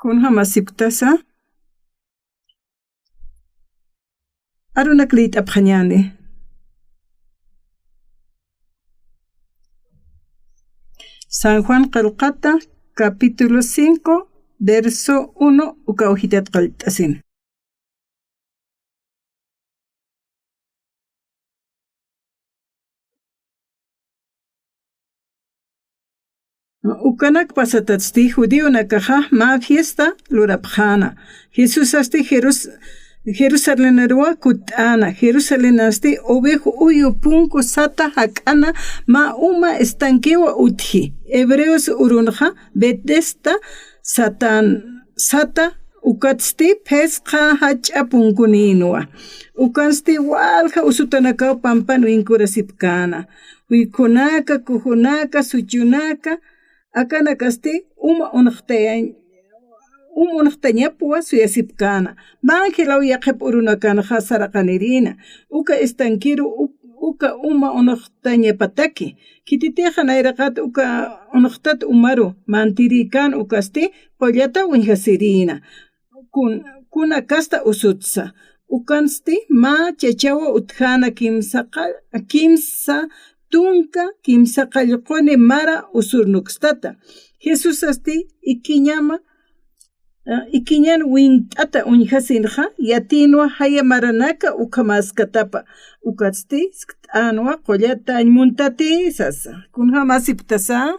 Kunha masiptasa arunaklit abhanyani. San Juan Qalqata, capítulo 5, verso 1, ukawihitat qaltasin. Ukanak pasatatsti judío nakaja ma fiesta lurabjana. Jesús asti Jerusalén arwa kutana. Jerusalén asti ovejo uyu punku sata hakana ma uma estanquewa uthi. Hebreos urunja betesta sata ukatsti pesqa hacha punkuninwa. Ukansti walja usutanaka pampan winkurasipkana. Wikunaka kuhunaka suchunaka akana kasti unaqtañapua suyasipkana. Manjilaw yaqip urunakana hasaraqanirina. Uka estanquiru uka unaqtañapataki. Kititeja nayraqata uka unaqtat umaru mantirikan ukasti qollata winjasirina. Kuna kasta usutsa. Ukansti ma chachawa uthana kimsa tunka kimsa qallquni mara usurnukstata. Jesús asti ikiñan wint'ata unjasinja yatinwa haya maranaka ukamaskatapa. Ukasti t'anwa qollata muntati sasa. Kunha masiptasa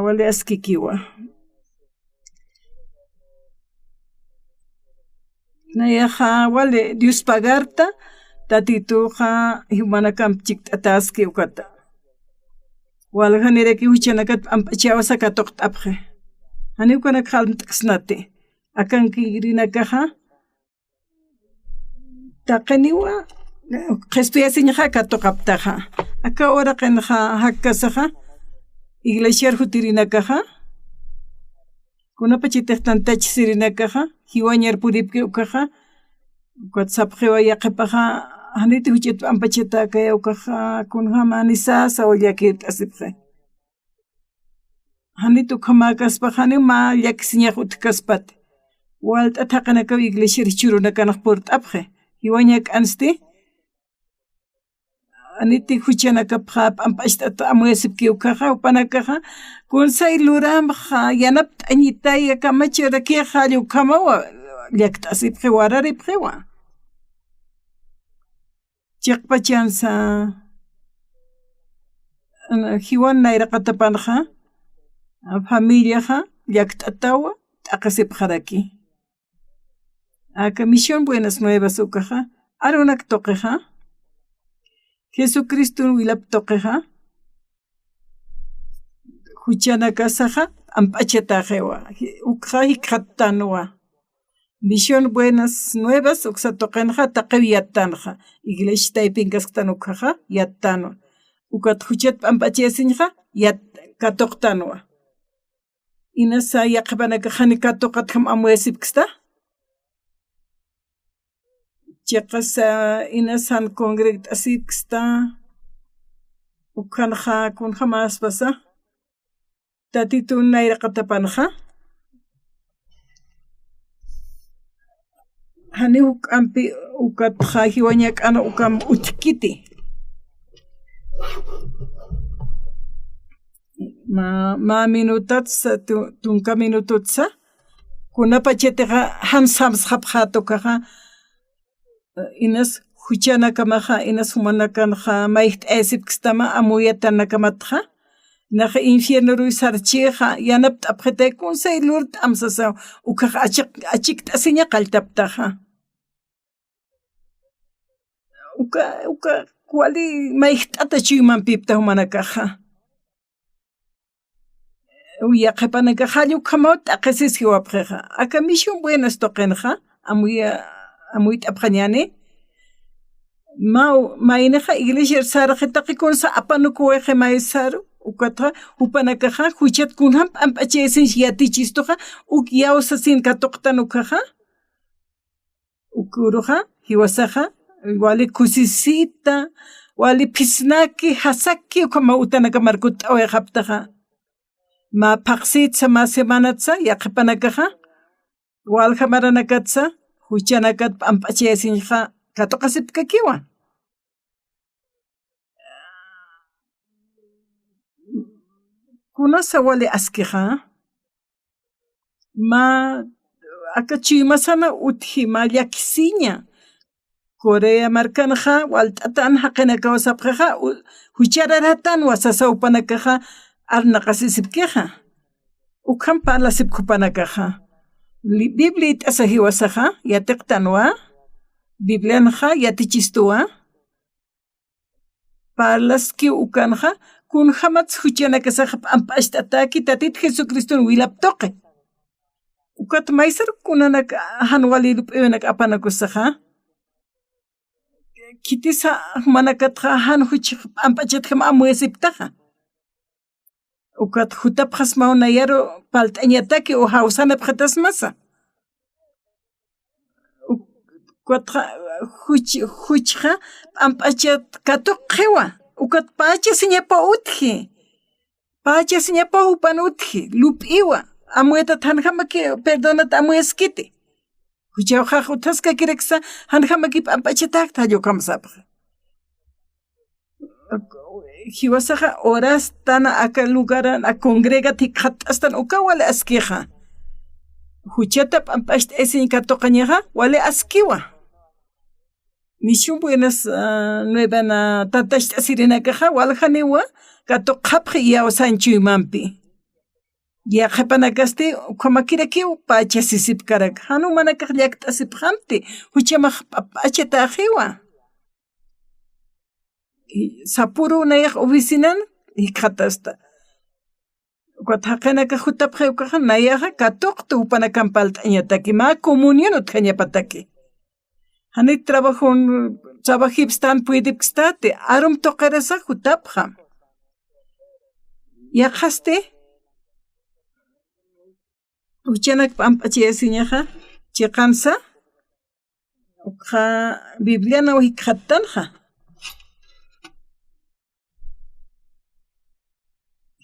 wale askikiwa. Nayaja wale Dios pagarta tatituja humanakam ataski ukata. Walhanireki huchanakat ampachawa katokt apje. Aniukanak halmtaksnate. Akan kirinakaja taqaniwa qestuyasinja katokaptaja. Aka ora qenja hakkasaja iglesia jutirinakaja. Kunapachitestantach sirinakaja hiwañar puripke ukaja. Kuatsapjewa yaqepaja haniti huchit ampachita kaya ukaja kunja manisasa o yakit asipje. Hanitu kamakaspaja ma yakisiñaj utkaspate. Walta taqanaka iglesia churunakanak port apje. Hiwañak ansti aniti huchanakapja ampashtata amuesipki ukaja upanakaja kunsay luramja yanapt añitaya kamachira kieja llukamawa llakta asipje wararipjewa. Chikpachansa hiwan nayraqatapanja familiaja llaktatawa t'aqasipjaraki. Aka misión buenas nuevas ukaja arunak toqeja Jesucristo wilap toqeja huchanakasaja ampachatajewa ukja hikhatanwa. Misión buenas nuevas uksa toqenja taqeviatanja iglesia taipinkasktan ukjaja yattano ukat huchat ampachesinja yat katoqtanwa. Inasa yaqpanaka katoqat ham amuesipksta. Chaqasa inasan congregat asipksta ukanja kunja mas pasa tatitun nayraqatapanja hani ukampi ukatja hiwañak'ana ukam utkiti ma minutatsa tunka minututsa kunapachetega hansams hapjatokaja inas huchanakamaja inas humanakanja maiht esipkstama amuyatanakamatja naja infierno ruisarcheja yanapt apjete kunsay lurt amsasa ukaja achik asiña qaltaptaja uka kuali maihtata chuyman pipta humanakaja uyaqepanakaja llukamawta aqesis hiwapjeja aka misión buenas toqenja amuyt apjañani ma ineja iglesia sarjetaqi kunsa apanukuweje maisaru ukatra upanakaja huchat kunham ampachesin yatichistoja ukyawsasin katoqtanukaja ukuruja hiwasaja wali kusisita wali pisnaki hasaki ukama utanaka markut awejaptaja ma paksitsa ma semanatsa yaqapanakaqa walqa maranakatsa huchanakat p'amp'achiyasinqa katoqasipkakiwan kunasa wali askiqa ma akachiymasana uthi ma llakisiña Korea markanaqa walt'atan haqina kawsapqaqa huchararatan wasasawpanakaqa arnaqasisipkiqa ukhan palasipkupanakaqa Biblia t'asa hiwasaqa yatiqtanwa Biblianaqa yatichistuwa parlaski ukanqa kun hamats huchanakasaqa p'amp'asht'ataki tatit Jesucristun wilaptoqi ukat maysar kunanak hanwali lup'unak apanakusaqa kitisa manakatqa han huchik p'amp'achatqa amuesiptaqa ukat hutapqas maunayaro palt'añataki o hawsanapqatas masa ukatqa huchqa p'amp'achat katuqiwa ukat pachasiñapa utji pachasiñapa upan utji lup'iwa amueta hanhamaki perdonat amueskiti huchawqa utasqa kiraksa hanhamaki p'amp'achatak tallukamasapqa hiwasaqa horas tana aka lugaran a congregati khatastan uka wala askiqa huchata p'amp'asht esin katoqañaqa wala askiwa nishun buenas nuevana tatasht asirinakaqa walhaniwa katoqapqi yawsanchuymanpi yaqapanakasti ukhamakirakiw pachasisipkarak hanu manakaq llaqt'asipqanti huchamaq p'achataqiwa sapuru unayaq oficinan hikhatasta ukathaqinaka hutapqa ukaqa nayaqa katuqta upanakan palt'añataki ma comunión utqañapataki hani trabajipstan puydipkstati arum toqarasa hutapqa yaqasti uchanak p'amp'achiyasiñaqa chiqansa uqa Bibliana hikhattanqa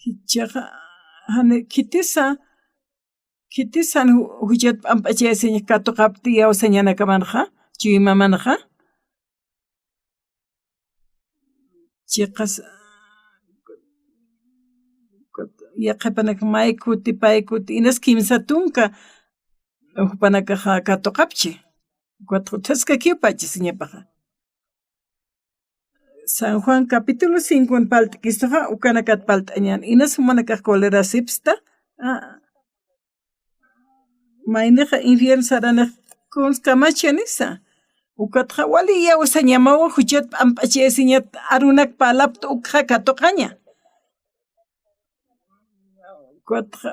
hichaqa hani kitisan huchat p'amp'achiyasiña katuqapti yawsañanakamanqa chuymamanqa chiqas yaqapanak maykuti paykuti inas kimsa tunka upanakaqa katuqapchi utasqa kiw pachasiñapaqa San Juan capítulo 5 palt'kistaqa ukanakat palt'añan inas humanakaq cólera sipsta mayniqa infierno saranaq kunskamachanisa ukatqa wali yawsañamawan huchat p'amp'achiyasiñat arunak palapta ukqa katuqaña ukatqa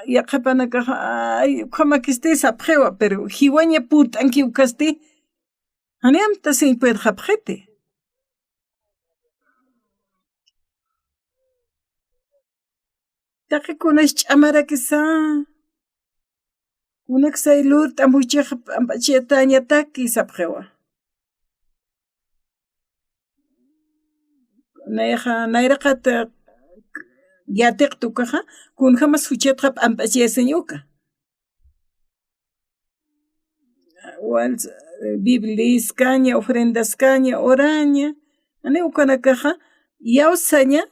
yaqapanakaqa ay ukhamakiste sapqhiwa pero hiwaña purt'anki ukasti hani amta sinpued hapqhiti Taki kunash ch'amarakisa kunak saylur t'amuychaq p'amp'achiyatañataki sapqhiwa nayraqata yatiqta ukaqa kunhamas huchatqa p'amp'achiyasiñuka Bibliaskaña ofrendaskaña oraña ani ukanakaqa yawsaña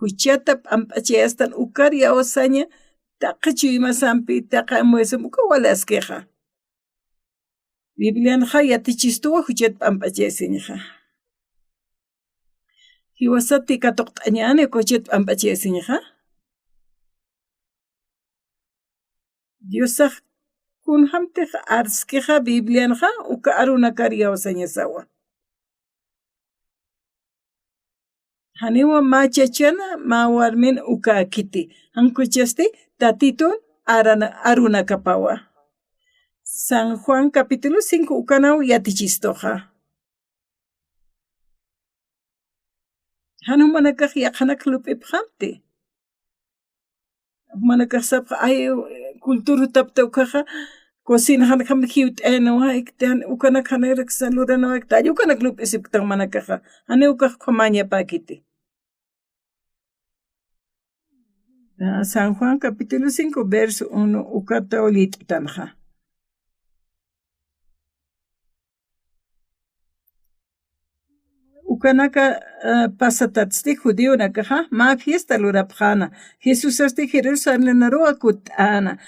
huchata p'amp'achiyastan ukar yawsaña taqa chuymasanpi taqa amuesam uka wala askiqa Biblianaqa yatichistuwa huchata p'amp'achiyasiñaqa hiwasati katuqt'añani huchata p'amp'achiyasiñaqa Diosaq kunhamtiq arskiqa Biblianaqa uka arunakar yawsañasawa haniwa machachana ma warmin uka akiti hankuchasti tatitun arunakapawa San Juan capítulo 5 ukanaw yatichistoqa hanumanakaq yaqanak lup'ipqanti manakaq sapqa ay kultura tapta ukaqa cocina hanakam hiwt'aynawaq ukanak hanayrak saludanawaq tallu ukanak lup'isipktan manakaqa hani ukaq qamañapakiti San Juan capítulo 5 verso 1 ukata olitanja. Ukanaka pasatatzti judío nakaja ma fiesta lurapjana. Jesús asti Jerusalén naroa kutana.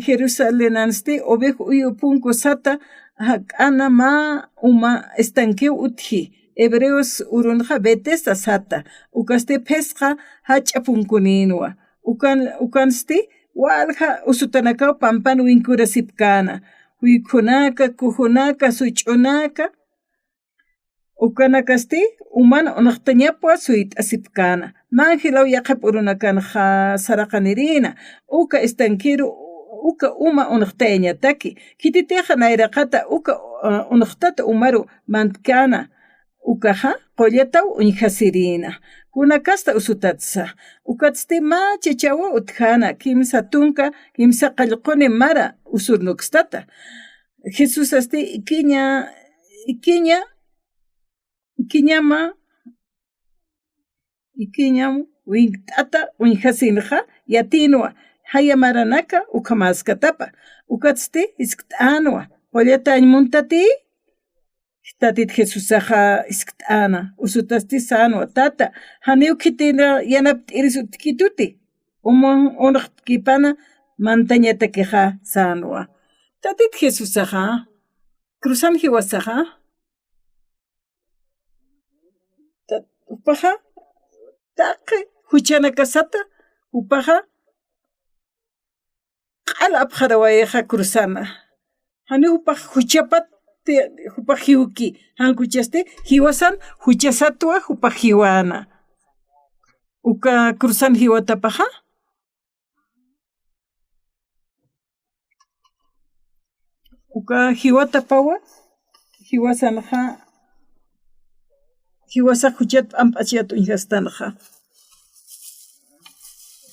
Jerusalén ansti obej uyu punko sata hakana ma uma estanque uthi. Hebreos urunja betesta sata. Ukaste pesca hacha punkuninwa. Ukansti walja usutanaka pampan winkura sipkana. Huikunaka kuhunaka suchunaka. Ukanakasti umana unaqtañapua suit asipkana. Manjilaw yaqap urunakan sarakanirina. Uka estanquiru uka uma unaqtañataki. Kititeja nairaqata uka unaqtata umaru mantkana. Ukaja qollataw unjasirina. Kunakasta usutatsa. Ukatsti ma chichawa utjana. Kimsa tunka, kimsa qallquni mara usurnukstata. Jesus asti ikiñam wintata unjasinja yatinua haya maranaka ukamaskatapa ukatsti isktanua qollata añmuntati tatit Jesusaja isktana usutasti sanua tata haniu kitina yanapt'irisuttikituti unaqtkipana mantañatakeja sanua tatit Jesusaja cruzan hiwasaja upaja taqi huchanakasata upaja q'ala apjarawayeja cruzana hani upaj huchapat upaj hiuki hankuchaste hiwasan huchasatwa upaj hiwana uka cruzan hiwatapaja uka hiwatapawa hiwasanja hiwasa huchat amp'achat unjastanja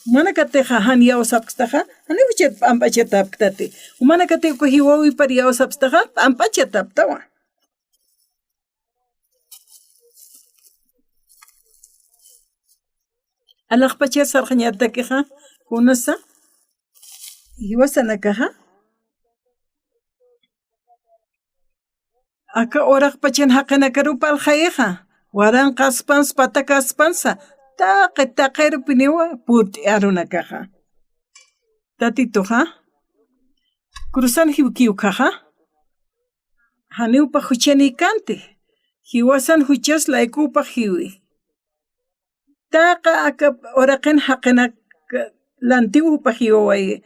manakateja han yawsapstaja hani huchat amp'achatapktati umanakate uka hiwawi par yawsapstaja amp'achataptawa alaqpacha sarqañatakeja kunasa hiwasanakaja aka oraqpachan haqinakarupal hayeja waran qaspans pata qaspansa taqirpiniwa purti arunakaja tatitoja cruzan hiukiukaja haniupa huchanikante hiwasan huchas laikupa hiwi taqa aka oraqen haqinak lantiupa hiwawaye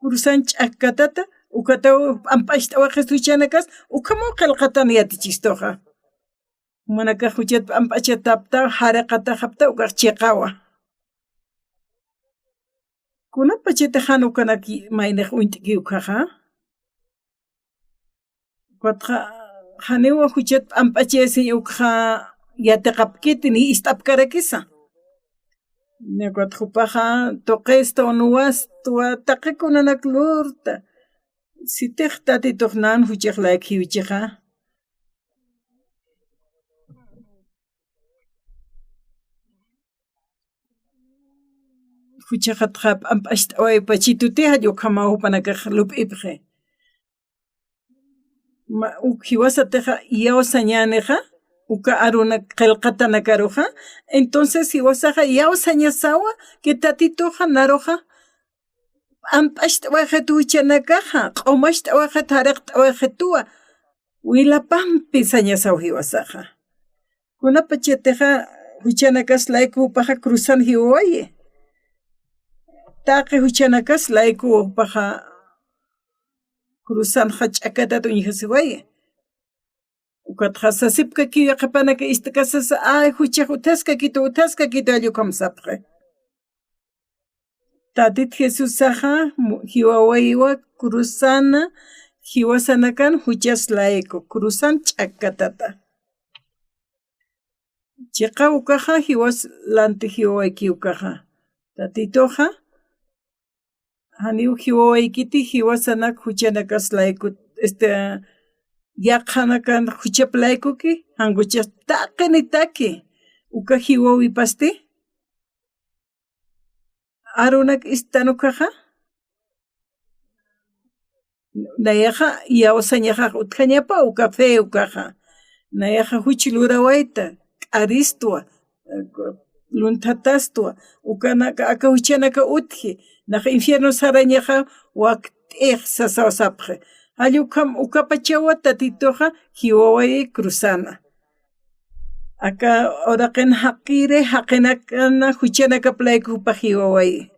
cruzan ch'akatata ukataw amp'axt'awaqis huchanakas ukamo qillqatan yatichistoja manaka huchat amp'achatapta haraqata hapta ukaq chiqawa kunapa chitaqan ukanaki mayniq unt'iki ukaja watqa haniwa huchat amp'achesi ukja yatiqapkiti ni ist'apkarakisa Neguatjupaja toqesta onuastua taqikunanak lurta sitej tatitoqnan huchaqlaik hiwichaqa huchaqatqa amp'axt'away pachitutiqa yuqhamawpanakaq lup'ipje hiwasatiqa yawsañaniqa uka aruna qillqatanakaruqa entonces hiwasaqa yawsañasawa que tatitoqa naruqa amp'axt'awayqa huchanakaqa q'umaxt'awayqa tariqt'awayqa tuwa wilapampi sañasaw hiwasaqa kunapa chaytiqa huchanakas laykupaqa cruzan hiwawaye taqi huchanakas laykupaqa cruzanja ch'akatata uñihasiwaye ukatqa sasipka kiwa qapanaka istakasasa ay huchaq utasqa kito allukamsapqa tatit Jesusaqa hiwawaywa cruzana hiwasanakan huchas layku cruzan ch'akatata chiqa ukaqa hiwas lanti hiwawayki ukaqa tatitoqa haniw hiwawaykiti hiwasanak huchanakas layku yaqhanakan huchaplaykuki hankuchas taqi ni taki uka hiwawi pasti arunak istanukaja nayaja yawsañaja utkañapa uka feukaja nayaja huchilurawaita aristua luntatastua ukanaka aka huchanaka utji naja infierno sarañaja wak sasawasapje allukam ukapachawa tatitoja hiwaway cruzana aka oraqen haqire haqinakana huchanaka playkupa hiwaway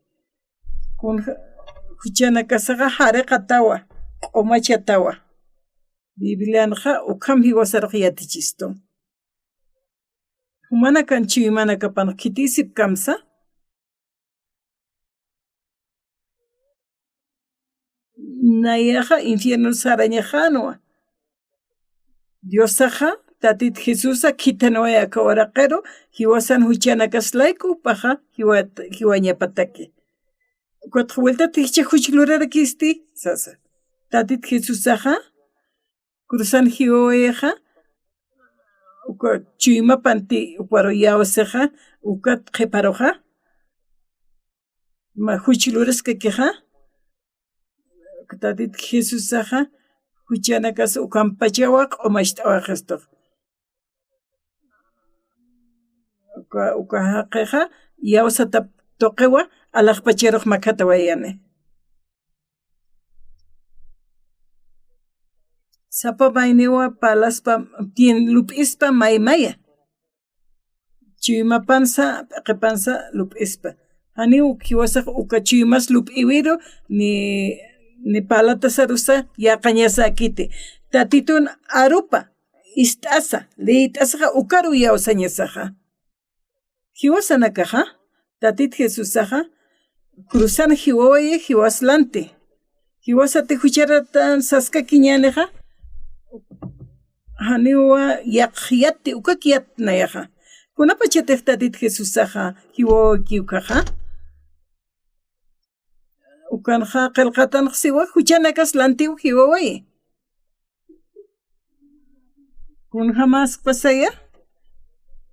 kun huchanaka saga hareqa tawa q'umachatawa Biblianaja ukam hiwasaraq yatichiston humana kanchu imana kapan kitisip kamsa nayaja infierno sarañajanwa Diosaja tatit Jesusa kitanoya kawaraqero hiwasan huchanakaslayku paja hiwañapataki cuatro vuelta ticha huchilurara kisti sasa tatit Jesusaja cruzan hiwayaja uka chuymapanti uparo yawasaja uka qhiparoja ma huchiluraskakiqa tatit Jesusaja huchanakas ukampachawa q'umachtawaqistoq uka haqiqa yawsata toqiwa alaqpachiruq makata wayani sapa mayniwa palaspa tien lup'ispa maymaya chuymapansa p'iqipansa lup'ispa hani ukiwasaq uka chuymas lup'iwiru ni palata sarusa yaqañasa kiti tatitun arupa ist'asa leit'asaqa ukaru yawsañasaqa hiwasanakaqa tatit Jesusaqa cruzan hiwawaye hiwaslante hiwasati hucharatan saskaki ñaniqa haniwa yaqyati ukakiyat nayaqa kunapa chataq tatit Jesusaqa hiwawakiukaqa ukanja qillqatan siwa huchanakas lantiw hiwawaye kun jamas pasaya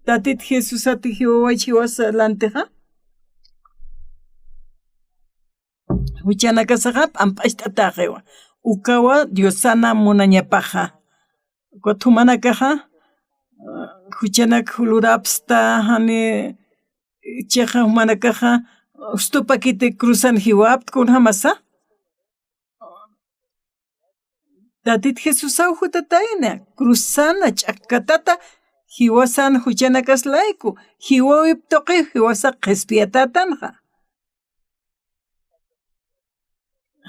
tatit Jesusati hiwaway hiwasa lanteja huchanakasaqa p'amp'asht'ataqiwa ukawa Diosana munañapaja kutumanakaja huchanak lurapsta hani cheja humanakaja ustupakiti cruzan hiwapt kun hamasa tatit Jesusa hutatayna cruzana ch'akatata hiwasan huchanakaslayku hiwawip toqi hiwasa qhispiyatatanqa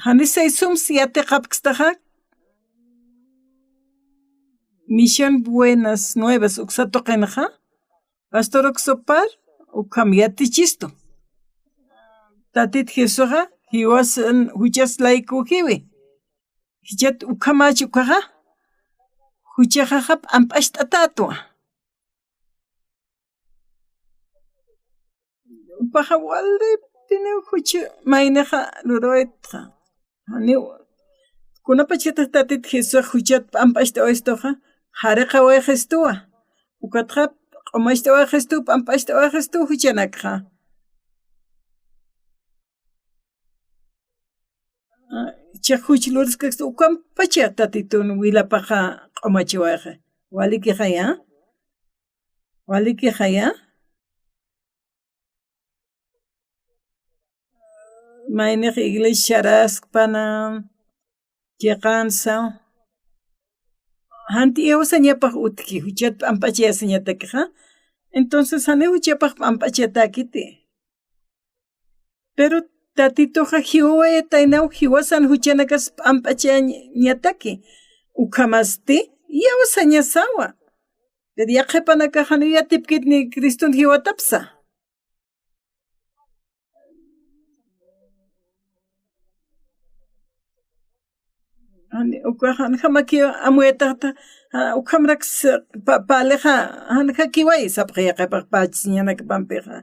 hani seisum siete qapkstaqa Misión Buenas Nuevas uksa toqinaqa Pastor Oxopar ukam yatichisto tatit Jesuqa hiwasan huchaslayku hiwi hichat ukamachukaqa huchaqa p'amp'asht'atatwa paja walde tine hucha maynaqa lurawaytqa hani kunapa chataq tatit Jesús huchat p'amp'asht'awastuqa hariqa wayqistuwa ukatqa q'umachtawaqistu p'amp'asht'awaqistu huchanakqa chaq huchiluriskaqstu ukampacha tatitun wilapaqa q'umachiwayqa walikiqaya mayniq iglesia sharaspana Lleganza hanti yawsañapaq utki huchat p'amp'achayasañatakiqa entonces hani huchapaq p'amp'achatakiti pero tatitoqa hiwawayataynaw hiwasan huchanakas p'amp'achañataki ukhamasti yawsañasawa pero yaqhipanaka hani yatipkitni Criston hiwatapsa ukahan hamaki amuyataqta ukamrak paleja hanqa kiway sapqiyaqipaq pachñanaka pampiqa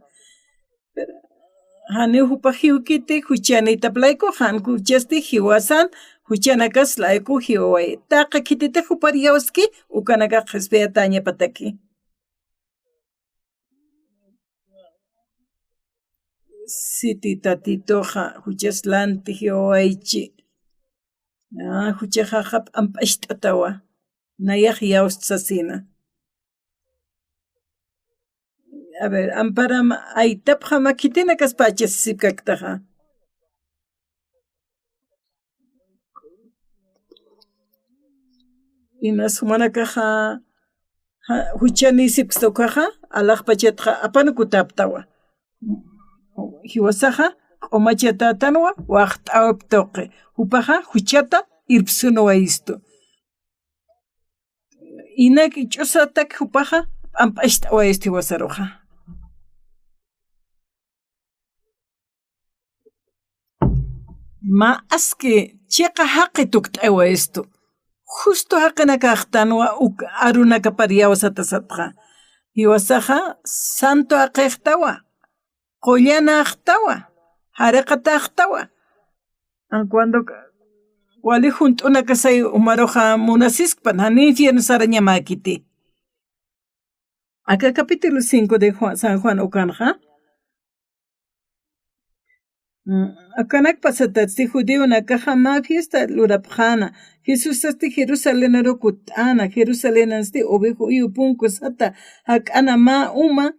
hani hupa hiwkiti huchanitaplayku hanku huchasti hiwasan huchanakas layku hiwaway taqa kitita hupar yawski ukanaka qhispiyataña pataki siti tatitoja huchaslanti hiowaichi huchajajap amp'axt'atawa nayaj yawsasina. A ver, amparama aytapja makitina kaspachas sipkaktaja. Inas humanakaja huchani sipkstokaja alajpachatja apanukutaptawa. Hiwasaja omachatatanwa waqt'awptoqe hupaja huchata irpsunuwa isto. Inak ch'usatak hupaja amp'axt'awa isto hiwasaruja. Ma aske chiqa haqi tukt'awa isto. Justo haqina kaqtanwa arunaka pariyawsata satqa. Hiwasaja santo aqiqtawa, qollana aqtawa, hariqata aqtawa. Cuando wali junt'una kasay umaroja munasispan hani infierno saraña makiti. Acá capítulo 5 de San Juan Ocanja. Akanak pasatati judío nakaja ma fiesta lurapjana. Jesús asti Jerusalén arokutana, Jerusalén asti ovejo punko sata hakana ma uma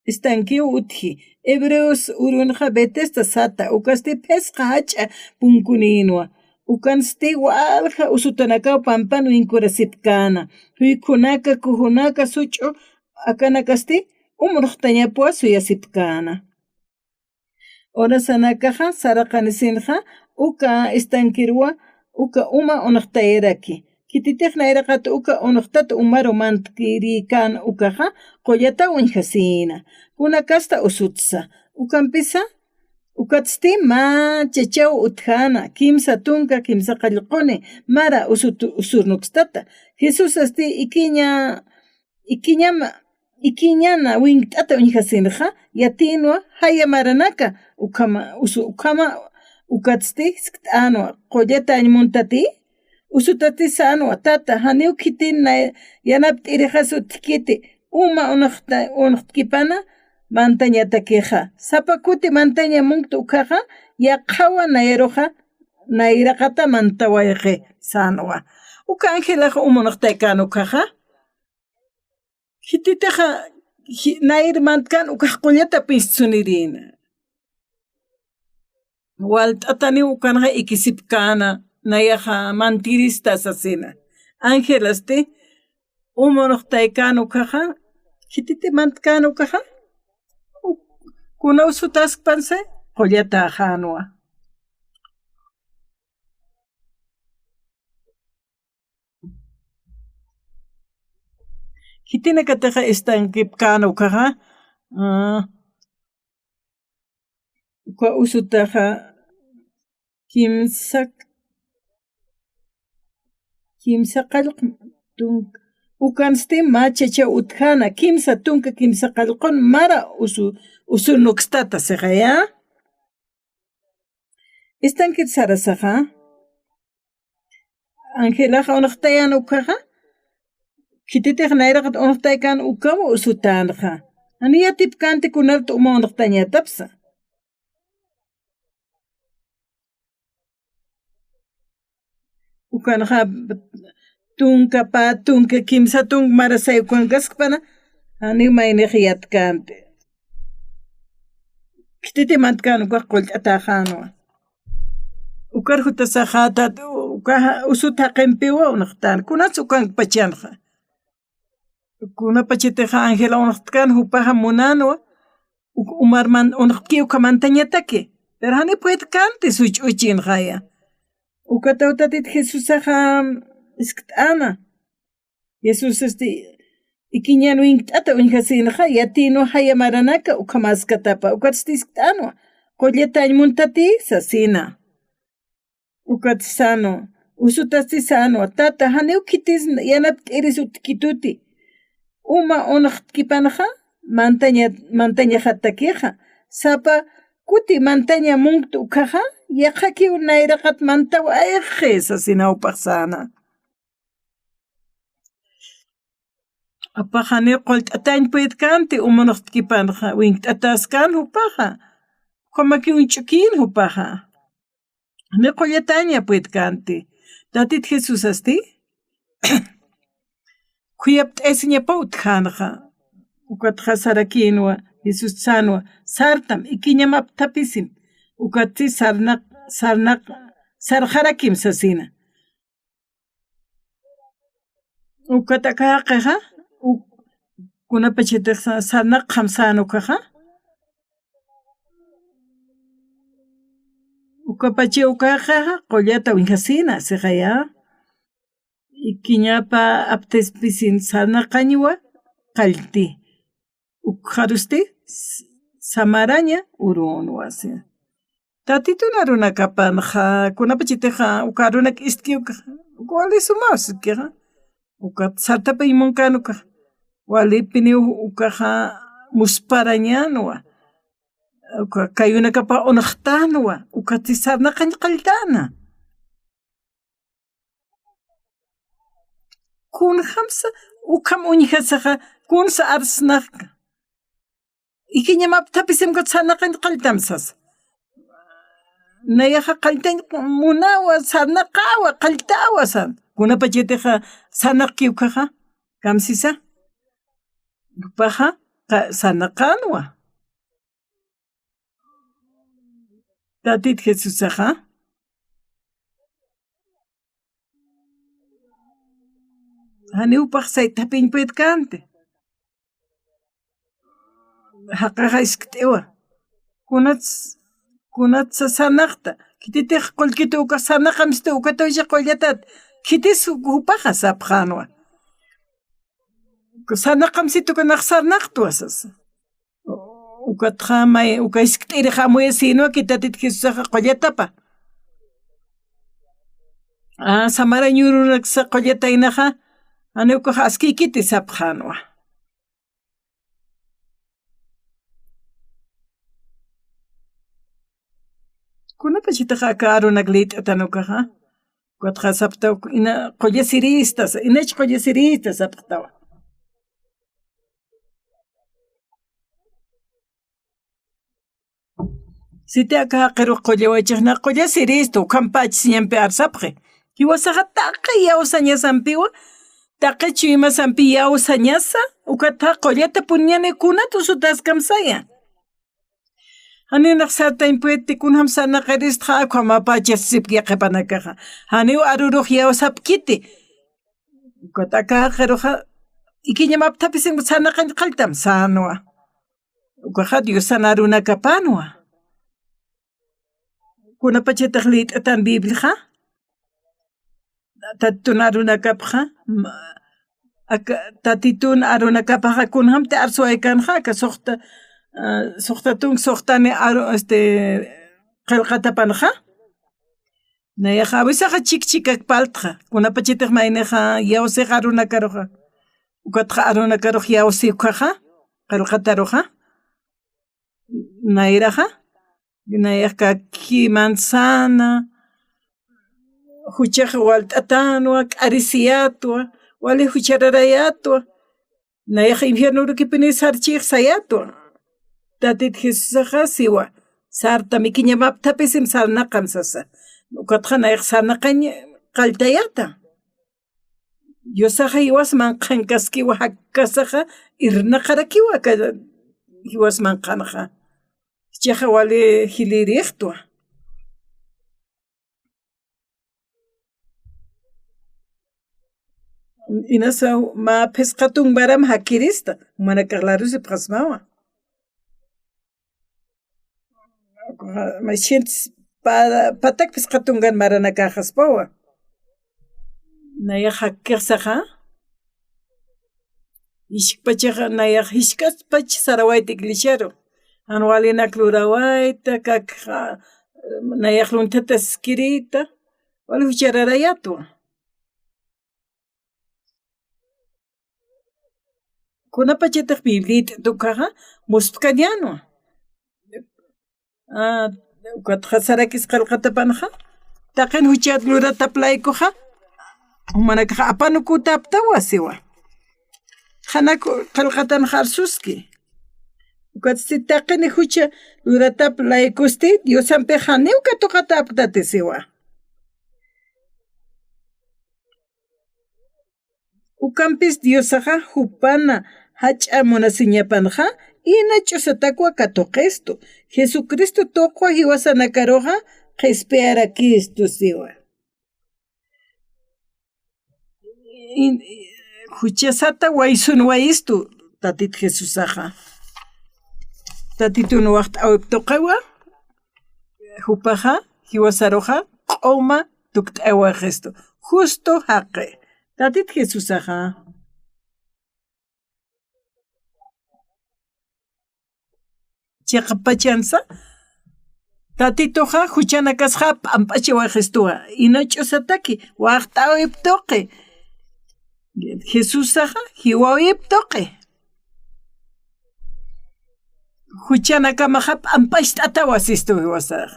estanqueo utji. Hebreos urunja betesta sata, ukasti pesca hacha punkuninwa. Ukansti walja usutanaka pampano inkurasipkana. Huikunaka kuhunaka sucho akanakasti umurjtañapua suyasipkana. Ora sanakaja saraqanisinja uka estanquirwa uka uma onaqtayraki. Kititijna iraqata uka onaqtata umaro mantkirikan ukaja qollata unjasina. Kunakasta usutsa. Ukampisa ukatsti ma chachaw utjana kimsa tunka kimsa qallquni mara usurnukstata. Jesús asti ikiñana wingt'ata unjasinja yatinwa haya maranaka ukama ukatsti sk'anwa qollata añmuntati usutati sanwa tata haniw kitina yanapt'irijasu tikiti uma unaqtkipana mantañata queja sapakuti mantaña munktu ukaja yaqhawa nayraqata mantawayqi sanwa uka angelaja umunaqtaykan ukaja hititaja nayr mantkan ukaj qollata pissunirina walt'atani ukanja ikisipkana nayaja mantirista asasina angelasti umunaqtaykan ukaja hititi mantkan ukaja kuna usutaspanse qollata ajanwa. Hitina kataja estanquipkana ukaja uka usutaja kimsa qallq ukansti machacha utjana kimsa tunka kimsa qallqun mara usurnuqstata seqaya estanquit sarasaja angelaja unaqtayan ukaja kititij nayraqat unaqtaykan ukawa usutanja aniyatipkanti kunarta uma unaqtañatapsa ukanja tunka kimsa tunka marasay ukankaskpana ani mayniq yatkanti kititi mantkan ukaj qoll'ata ajanwa ukar jutasajata ukaja usuta qinpiwa unaqtan kunatz ukanka pachanja kuna pachiteja Angela unaqtkan hupaja munanwa umarman unaqki uka mantañataki pero hani puedkanti such'uchinjaya ukata utatit Jesusaja isk't'ana Jesús ikiñan wingt'ata unjasinja yatino haya maranaka uka maskatapa ukatsti isk't'anwa qolleta añmuntati sasina ukat sano usutasti sanwa tata hani ukitis yanapt'iris utkituti uma unaqtkipanaja mantaña hatakiqa sapa kuti mantaña munktu ukaja yaqaki nayraqat mantawa ayqi sasinawpaq sana apajani qollt'atañ puedkanti uma unaqtkipanaja wingt'ataskan upaja como que un chuquil hupaja. Me colletaña puet cante. Datit Jesús asti. Kuyapt esiña paut khanja. Ukat khasarakinwa Jesús sanwa sartam ikiñamap tapisim. Ukati sarnak sarjarakim sasina. Ukataka qaha kuna pachita sarnak khamsano kaha. Ukapachi ukaha qollata winjasina seqaya. Ikiñapa aptespisin sarnaqañwa qalti. Ukharusti samaraña urunwasi. Tatituna runa kapanja kunapachiteja ukarunak iskiuka. Wali sumas kira. Ukat sartapa imonkanuka. Wali pini ukaja musparañanwa. Kayuna kapa onaqtanwa. Ukati sarnaqañ qaltana. Kun hamsa ukam uñihasaja kun sa arsnaqka. Ikiñamap tapisim kat sarnaqañ qaltamsas. Nayaja qaltañ munawa sarnaqawa qaltawa san. Kuna pacheteja sarnaqiukaja kamsisa. Paja sarnaqanwa. Tatit Jesusaja. Haniupaj saytapin puet kante. Haqaja isktewa. Kunat sanaqta. Kititej qolkita uka sanaqamiste ukatoyja qollatat. Kitis upaja sapjanwa. Sanaqamsito kanaq sarnaqtuasas. Ukatja may uka isktere jamuya sino kitatit Jesusaja qollatapa. Samara ñururaksa qollata inaja. Anuka haskikiti sapjanwa. Kuna pachitaja karunak litatanukaja. Kuatja saptaw ina qollasiristas, inach qollasiristas saptawa. Siti aka qiru qollawachijna qollasiristo kampach siñampi arsapje. Kiwasaja taqa yawsañasampiwa. Taqa chuyma sampi yawsañasa. Ukata qollata puñani kuna tusutaskamsaya. Haninaq sartayn pueti kunham sanaqarisqa kwamapachas sipki qapanakaja. Haniw aruruq yawsapkiti. Ukataka qiruja ikiñamaptapis sanaqañ qaltam sanwa. Ukaja Dios sanaruna kapanwa. Kuna pachetaq lit'atan Bibliaja. Tatitun arunakapja. Tatitun arunakapaja kunham te arsuaykanja ka soqtatun soqtani qillqatapanja. Nayaja awisaja chikchikak paltja. Kuna pachetaq mayneja yawsiq arunakaruja. Ukatqa arunakaruj yawsiukaja. Qillqataruja. Nairaja. Nayaka ki manzana. Huchaja walt'atanwa, k'arisiatwa, wali huchararayatwa. Nayaja infierno rukipini sarchiq sayatwa. Tatit Jesusaja siwa. Sarta mikiñamaptapisim sarnaqam sasa. Ukatqa nayaq sarnaqañ qaltayata. Diosaja iwasman qankaskiwa hakkasaja irnaqarakiwa iwasman qanqa. Chaja wali hiliriqtwa. Inasa ma pesqatun baram hakirista. Mana kaqlarusi pqasmawa. Ma sientes patak pesqatungan marana kaqaspawa. Nayaq hakiqsaqa. Ishikpachaqa nayaq hishkaspach sarawayta iglesiaru. Anualina clurawaita, kakja nayaq luntata skirita, wali huchararayatwa. Kuna pachetaq Biblita tukaja muspkañanwa. Ukatqa sarakis qillqatapanja. Taqin huchat lurata playkuja. Manakaja apanukuta aptawa siwa. Hanaku qillqatan harsuski. Ukatsitaqini hucha luratap laikusti Diosan pejaneu katuqatap tatisiwa. Ukampis Diosaqa hupana hach'amuna siñapanja ina ch'usatakwa katuqistu. Jesucristo toqwa hiwasanakaroqa qhispiyara Cristo siwa. Huchasata waysun wayistu tatit Jesusaqa. Tatitun waqt awiptuqawa hupaqa hiwasaroqa q'uma tukt'awa Cristo. Justo haqe. Tatit Jesusaqa. Chaqapachansa tatitoqa huchana kasqa p'amp'achi wa Cristoqa. Ina ch'usataki waqt awiptuqi. Jesusaqa hiwawiptuqi. Huchana kamaqa p'ampasht'ata wasistu hiwasaq.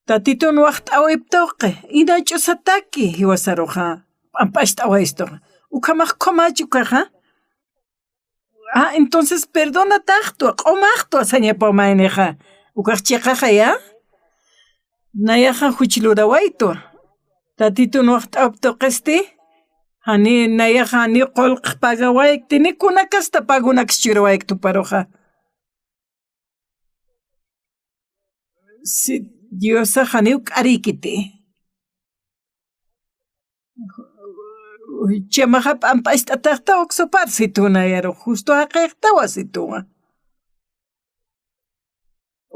Tatitun waqt awiptuqi. Ina ch'usataki hiwasaruqa. P'ampasht'a wasistuqa. Ukamaq qomachukaqa. Entonces perdona taqtu, q'umaqtu asañapa mayniqa. Ukaq chiqaqa ya. Nayaqa huchilurawaytu. Tatitun waqt awiptuqisti. Hani nayaqa hani qolqa pagawayk. Tini kunakasta pagunakas churawayk tuparuqa. Si Diosa hani uk'arikiti. Chamaqa p'ampasht'ataqta uksupar situna yaru. Justo haqiqta wasituwa.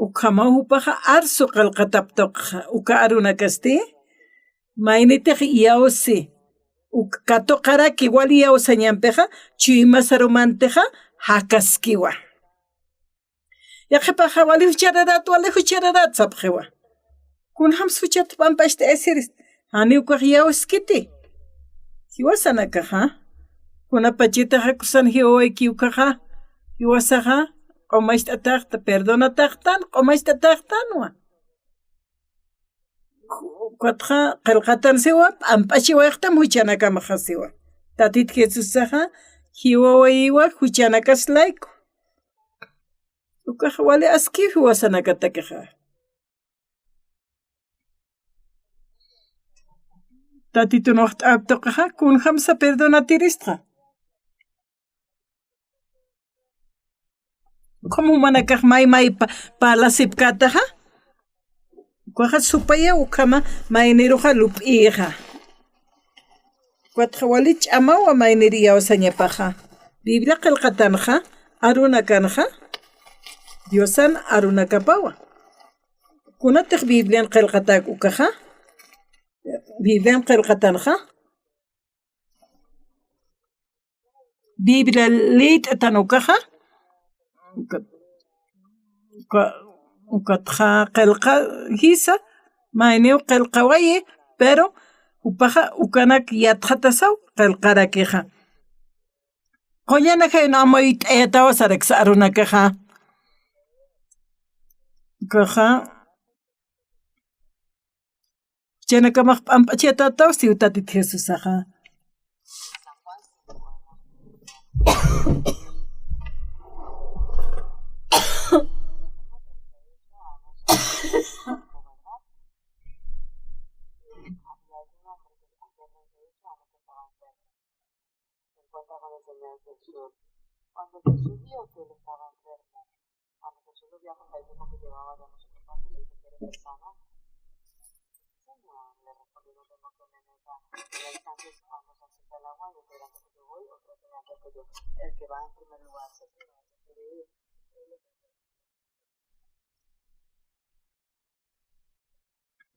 Ukhama hupaqa arsu qallqataptuqa. Uka arunakasti. Maynitiq yawsi. Katuqaraki wali yawsañanpiqa chuymasarumantiqa hakaskiwa. Yaqipaqa wali huchararat sapqiwa. Kunham suchata p'ampashta asiris. Hani ukaq yawskiti. Hiwasanakaqa. Kunapachitaqa kusan hiwawayki ukaqa. Hiwasaqa q'umasht'ataqta perdonataqtan q'umasht'ataqtanwa. Ukatqa qillqatan siwa p'ampachiwayqtam huchanakamaqa siwa. Tatit Jesusaqa hiwawayiwa huchanakaslayku. Ukaqa wali aski hiwasanakatakiqa. Tatitun waqt awiptuqaqa kunhamsa perdonatirisqa. Como manakaq may palasipkataqa. Ukaqa supaya ukama mayniruqa lup'iqa. Ukatqa wali ch'amawa mayniri yawsañapaqa. Biblia qillqatanqa aruna kanqa. Diosan arunakapawa. Kunatiq Biblian qillqatak ukaqa. Biblian qillqatanqa. Biblia leyt'atan ukaqa. Ukatqa qillqa hisa mayniw qillqawayi pero upaqa ukanak yatqatasaw qillqarakiqa. Qollana hayna amoy t'ayatawas ariksa arunakaqa. Ukaqa chanakamaq p'amp'achiyatatawas tatit Jesusaqa. Cuando Jesús vio que él estaba enfermo, cuando Jesús lo vio a el tiempo que llevaba ya no sé qué pasa, le dice que eres sano. Señor, le respondió, no tengo que me meta. Y hay tantos vamos a quitar el agua y esperando que yo voy, otro que me hace que yo. El que va en primer lugar se queda, se quiere ir.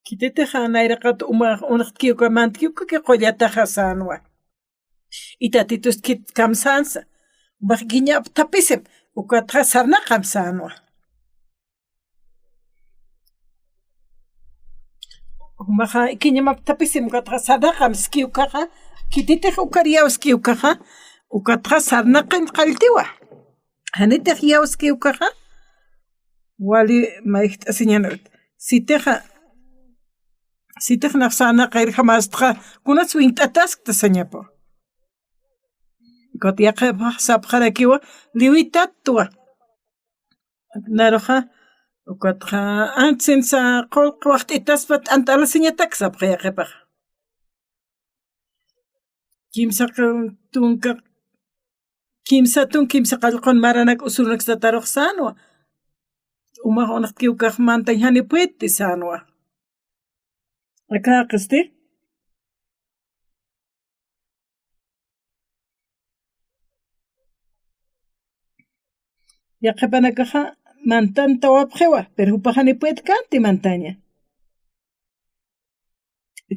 Kitetaqa nayraqata unaqtiyuqa mantiyuqa ki qollataqa sanwa. Itatitus kit kamsansa. Bagiña tapisem ukatqa sarna kamsanwa. Umaqa ikiñamap tapisem ukatqa sarna kamski ukaqa. Kititiq ukariyawski ukaqa. Ukatqa sarna qaltiwa. Hanitiq yawski ukaqa. Wali maykta señanat. Sitiq naqsana qayrqa mastqa kunas wint'ataskta sañapo. Kot yaqqa sapqarakiwa liwitatua. Naroja ukotja antsin sa qolqa waqt'itaspat ant'alasiñataq sapqa yaqipaq. Kimsa qallqun maranak usunak sataruq sanwa. Umaq unaq kiwkaq manta ñani puetti sanwa. Acá qasti. Yaqapanakaqa mantanta wapqiwa, pero upaqani puet kanti mantaña.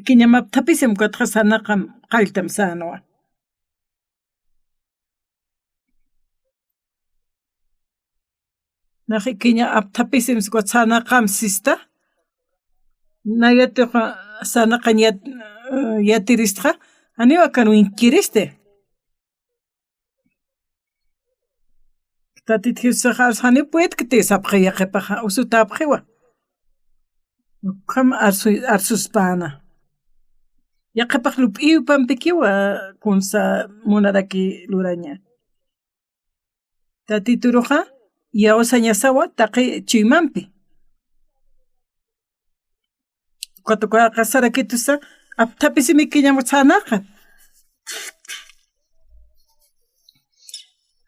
Kiñamaptapisim kutqa sanaqam qalltam sanwa. Naqi kiña aptapisim sanaqam sista. Nayatuqa sanaqan yatiristqa aniwa kan winkiriste. Tatit Jesusaqa hani puet kiti sapqa yaqipaqa usutapqiwa. Qam arsuspana. Yaqipaq lup'iyu pampikiwa kunsa munaraki luraña. Tatituruqa yawasañasawa taqi chuymanpi. Qatuqa sarakitusa aptapisimi kiñamu sanaqa.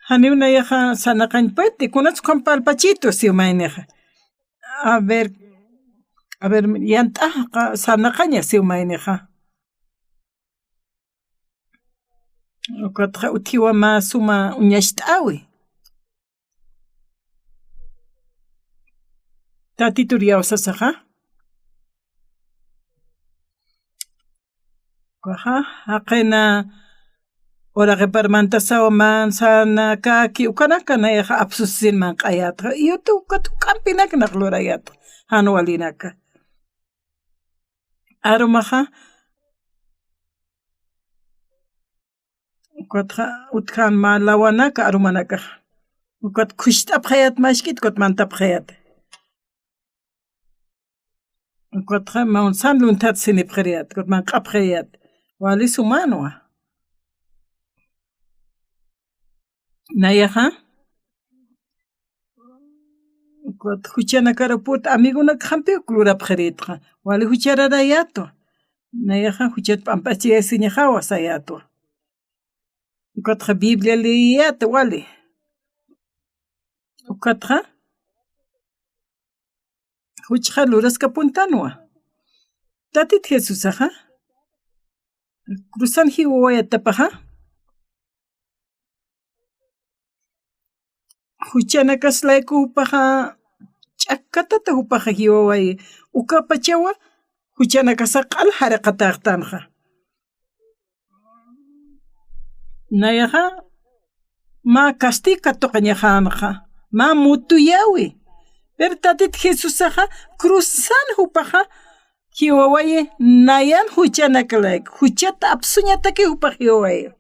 Hani una yaqa sanaqañ pueti kunachqan palpachitos siumayniqa. A ver yant'aqa sanaqaña siumayniqa. Qatqa uthiwa ma suma uñasht'awi. Tatitur yawsasaqa. Haqina ora reparmantasawa mansana kaki ukanaka yaqa apsusinman q'ayatqa iyutu k'ampinak naqlurayata hanuwalinaka. Arumaqa ukatqa utqan malawanaka arumanaka. Ukat khushit'apqayat mashkit kot mantapqayat. Ukatqa maunsan luntat sinipqriyat kot manq'apqayat. Wali sumanwa. Nayaqa kot huchana karaput amiguna khampi klurapqaritqa. Wali huchararayato. Nayaqa huchat pampachiyasiñaqa wasayato. Ukatqa Biblia leyata wali. Ukatqa huchqa luraska puntanwa. Tatit Jesusaqa cruzan hiwawayatapaqa huchana kaslayku upaqa ch'akatata upaqa hiwaway ukapachawa huchana kasaqal haraqataqtanqa. Nayaqa ma kastika toqañajanqa ma mutuyawi. Pero tatit Jesusaqa cruzan upaqa hiwawaye nayan huchana kalayku huchata apsuñataki upaq hiwawaye.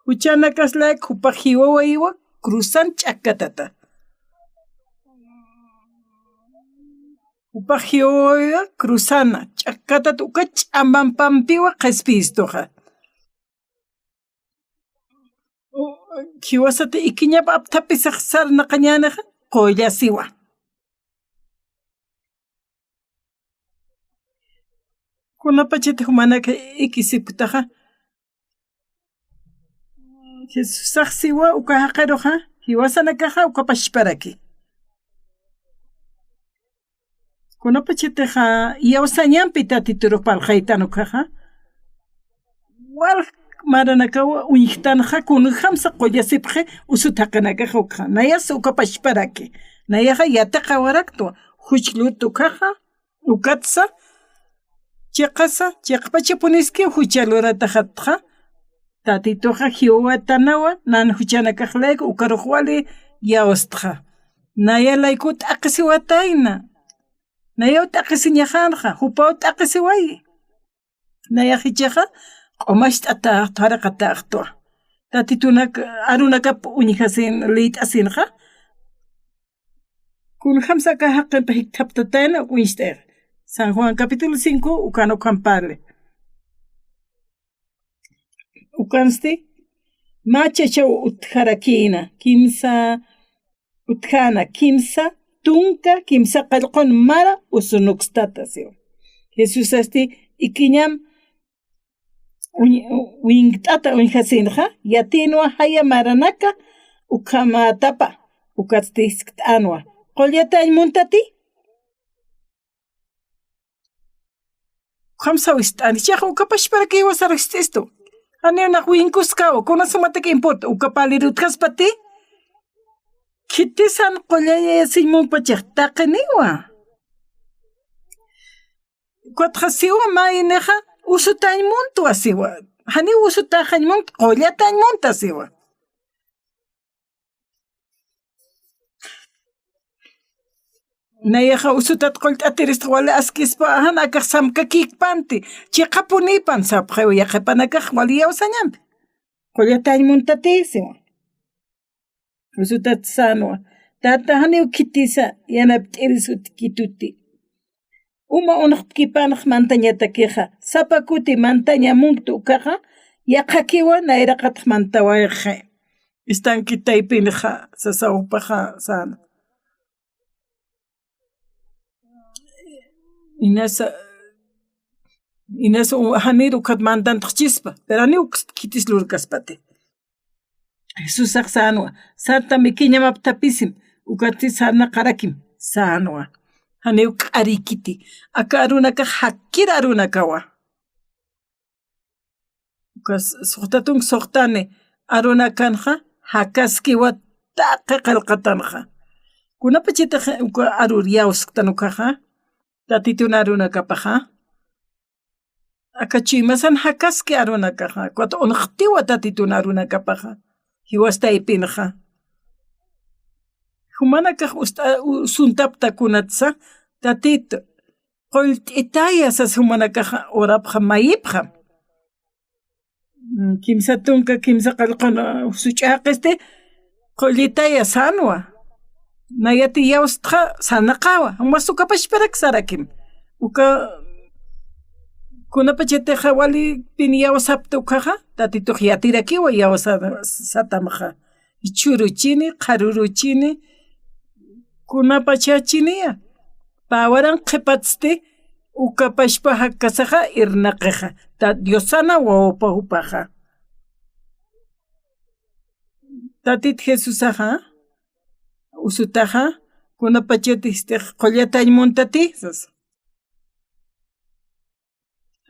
Huchana kaslayku upaq hiwawaywa cruzan ch'akatata. Upaq hiwawaywa cruzana ch'akatata uka ch'amanpampiwa qespistoqa. Hiwasata ikiñapa aptapisaq sarnaqañanaqa qollasiwa. Kunapachita humanaka ikisiputaqa Jesusaq siwa uka haqiruqa hiwasanakaqa ukapashparaki. Kunapachitaqa yawsañanpi tatituruq palqaytanukaqa wal maranakawa uñiqtanaqa kunhamsa qollasipqa usutaqanakaqa uqa nayas ukapashparaki. Nayaqa yataqa waraktu huchlutukaqa ukatsa chiqasa chiqpachapuniski huchalurata hatqa tatituqa hiwatanawa nan huchanakaqlayku ukaruq wali yawastqa. Nayalayku t'aqisiwatayna. Nayaw t'aqisiñajanqa hupaw t'aqisiway. Nayaqichaqa q'umasht'ata haraqataqtu. Tatitunak arunakap uñihasin lit'asinqa. Kunhamsaka haqinpa hiktaptatayna uñishtayqa. San Juan capítulo 5 ukano kampale. Ukansti machachaw utjarakina kimsa utjana kimsa tunka kimsa qallqun mara usunuxtata siwa Jesús asti ikiñam wingtata unjasinja yatinwa haya maranaka ukamatapa ukatstiskt'anwa qollata muntati Kamsa wist'ani chaqa ukapash para que wasarixtisto Aneunak winkuskaw kunasumata que importa ukapalirutkaspati Kitisan qollaya simunpachaq taqiniwa Cuatjasiwa maineja usutañmuntu asiwa hani usutajañmuntu qollatañmunta asiwa Nayaja usutat qollt'atirista wala askispa hanakaq samkakikpanti chiqapunipan sapqaw yaqapanakaq wali yawsañampi qollatañmuntatiisiwa usutat sanwa tata haniw kitisa yanapt'iris utkituti Uma unaqkipanaq mantañatakiqa sapakuti mantaña munktu ukaqa yaqakiwa nayraqataq mantawayqa istankitaypinqa sasawpaqa sana Inasa haniru kat mantantaq chispa pero aniw kitis lurkaspati Jesus sanwa sarta mikiñamaptapisim ukati sarna qarakim sanwa Haneu arikiti aka arunaka hakira arunakawa Ukas suqtatun suqtane arunakanja hakaskiwa taqa qalqatanja Kunapachita uka aruriawsktanukaja tatituna arunakapaja Akachimasan hakaski arunakaja Kuata unqtiwa tatituna arunakapaja Hiwastaypinja Humanakaq suntapta kunatsa tatito qollt'itaya sas humanakaq orapqa mayipqa kimsa tunka kimsa qallquna such'aqiste qollitaya sanwa nayati yawsqa sanaqawa masukapash parak sarakim uka kunapachiteqa wali pin yawsapta ukaqa tatituq yatirakiwa yawsa satamqa ichuruchini qaruruchini Kunapachachiniya pawaran qhipatzti ukapashpa hakasaqa irnaqiqa ta Diosana wawapa upaqa Tatit Jesusaqa usutaqa kunapachati qollatañmuntati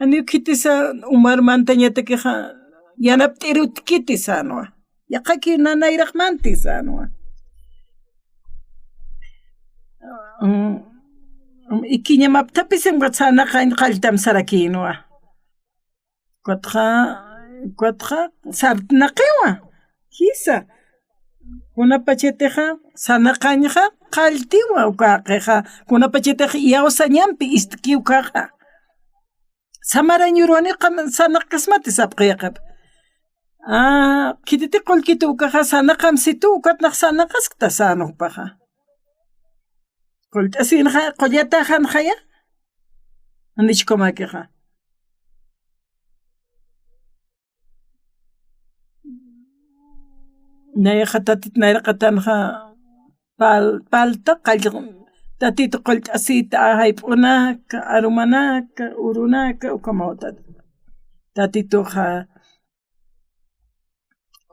Aniw kitisa umar mantañatakiqa yanapt'irutkiti sanwa yaqaki nanayraqmanti sanwa Ikiñamaptapis sanaqa qalltam sarakinwa Kuatqa sarnaqiwa kisa Kunapachatiqa sanaqañqa qalltiwa ukaqiqa Kunapachatiqa yawsañampi istikiwkaqa Samarañuruaniqa sanaqkasmati sapqiyaqap Kititi qullkita ukaqa sanaqamsitu ukatnaq sanaqaskta sanuqpaqa Qollt'asinqa qollata hanqaya Anichkomakiqa Nayaqa tatit nayraqatanqa palta tatito qollt'asita hayp'unaka arumanaka urunaka ukamawtata tatituqa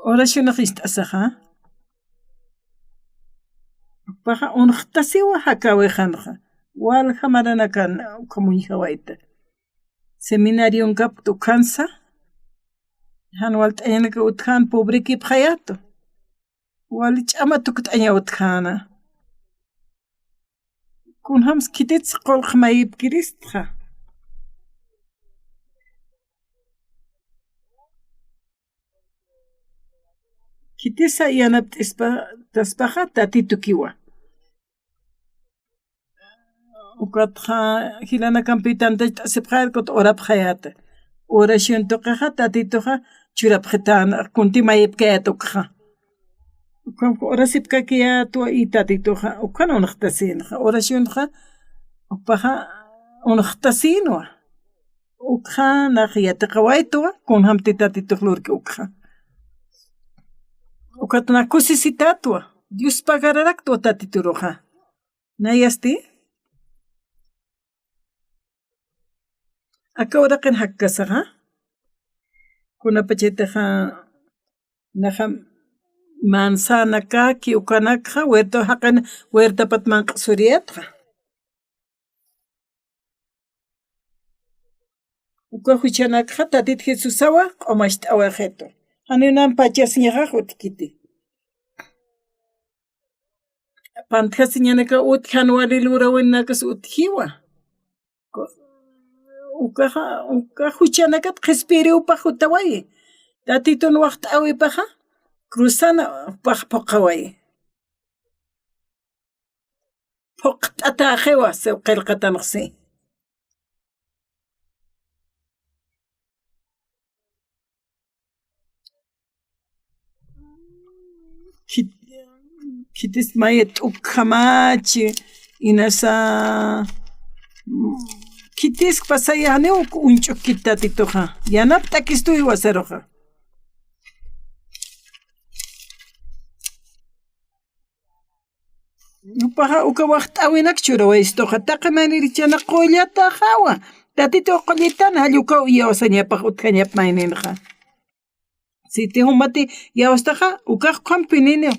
oracionaq ist'asaqa Paja unqtasiwa hakawijanqa walja maranaka ukamuyjawayta seminarion kaptu kansa hanwal t'añanaka utjan pobreki phayato wali ch'ama tukut'aña utjana kunhams kititz qolqa mayipkiristqa kitisa yanapt'ispaqa tatitukiwa ukatqa hilanakanpitanta t'asipqarkut orapqayata oración tuqaqa tatituqa churapqitana kunti mayipkayata uqqa orasipkakiyatu y tatituqa uqana unaqtasinqa oraciónqa upaqa unaqtasinwa uqqa naq yatiqa waytuwa kunhamti tatituq lurki uqqa Ukatna kusisitatwa. Dios pagararaktua tatituruja. Nayasti? Akawarakin hakkasaga. Kuna pachetaja naja manzana kaki ukanakja huerta hakan huerta patman suriatja. Uka huchanakja tatit Jesusawa omasht awajeto. Hanunan pachasñaga utkiti. Pantjasiñanaka utjanwari lurawinakas utjiwa. Uka huchanakat respire upaj utawayi. Tatiton waqt awipaja cruzana upaj poqawayi. Poqtata ajewa sew qillqatanaqsi. Kitis mayet ukamachi inasa kitis pasayane unchukita titoja yanap takistu iwaseroja upaja uka waqt awinak churawaystoja taqamanirichana qollata hawa tatito qollitana halluka uyawasañapaj utjañap mayninja sitio mati yawastaja ukaj qampinini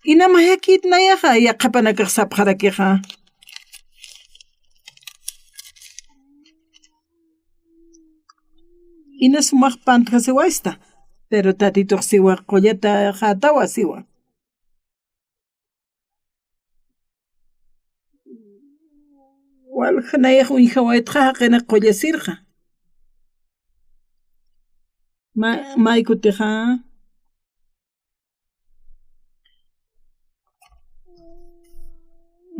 inamayakit nayaja yaqapanakaq sapjarakiqa ina sumaq pantja siwaysta pero tatito siwa qollata hatawa siwa walja nayaj uñjawaytja haqina qollasirja maykutija